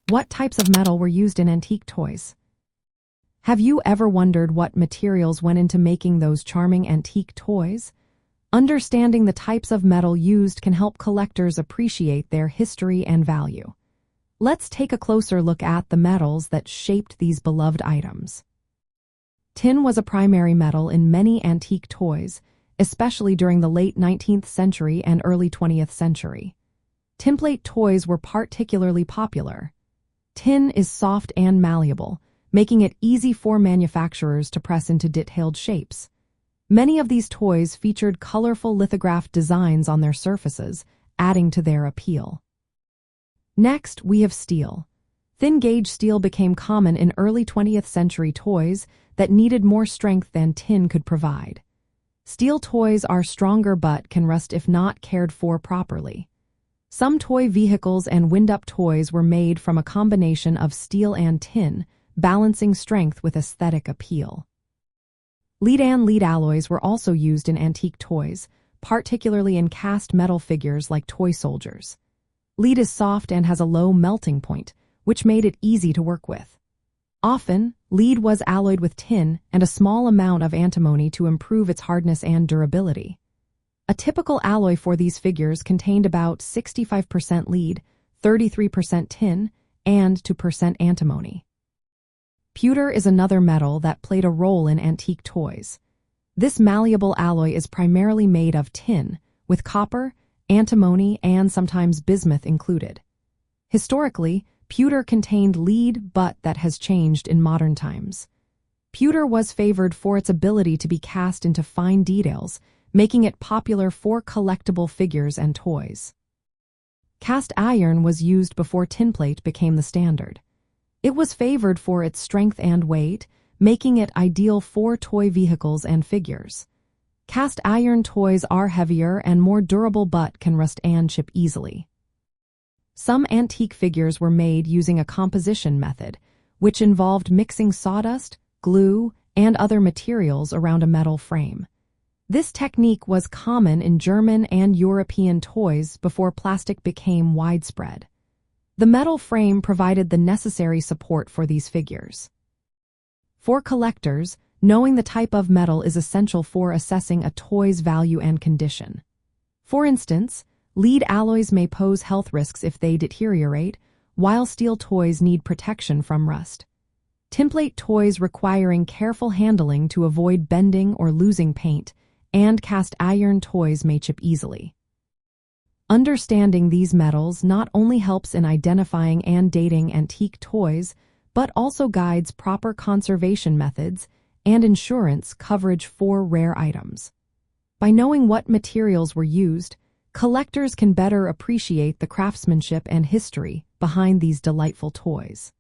What types of metal were used in antique toys? Have you ever wondered what materials went into making those charming antique toys? Understanding the types of metal used can help collectors appreciate their history and value. Let's take a closer look at the metals that shaped these beloved items. Tin was a primary metal in many antique toys, especially during the late 19th century and early 20th century. Tinplate toys were particularly popular. Tin is soft and malleable, making it easy for manufacturers to press into detailed shapes. Many of these toys featured colorful lithographed designs on their surfaces, adding to their appeal. Next, we have steel. Thin-gauge steel became common in early 20th century toys that needed more strength than tin could provide. Steel toys are stronger but can rust if not cared for properly. Some toy vehicles and wind-up toys were made from a combination of steel and tin, balancing strength with aesthetic appeal. Lead and lead alloys were also used in antique toys, particularly in cast metal figures like toy soldiers. Lead is soft and has a low melting point, which made it easy to work with. Often, lead was alloyed with tin and a small amount of antimony to improve its hardness and durability. A typical alloy for these figures contained about 65% lead, 33% tin, and 2% antimony. Pewter is another metal that played a role in antique toys. This malleable alloy is primarily made of tin, with copper, antimony, and sometimes bismuth included. Historically, pewter contained lead, but that has changed in modern times. Pewter was favored for its ability to be cast into fine details, making it popular for collectible figures and toys. Cast iron was used before tinplate became the standard. It was favored for its strength and weight, making it ideal for toy vehicles and figures. Cast iron toys are heavier and more durable but can rust and chip easily. Some antique figures were made using a composition method, which involved mixing sawdust, glue, and other materials around a metal frame. This technique was common in German and European toys before plastic became widespread. The metal frame provided the necessary support for these figures. For collectors, knowing the type of metal is essential for assessing a toy's value and condition. For instance, lead alloys may pose health risks if they deteriorate, while steel toys need protection from rust. Tinplate toys requiring careful handling to avoid bending or losing paint, and cast iron toys may chip easily. Understanding these metals not only helps in identifying and dating antique toys, but also guides proper conservation methods and insurance coverage for rare items. By knowing what materials were used, collectors can better appreciate the craftsmanship and history behind these delightful toys.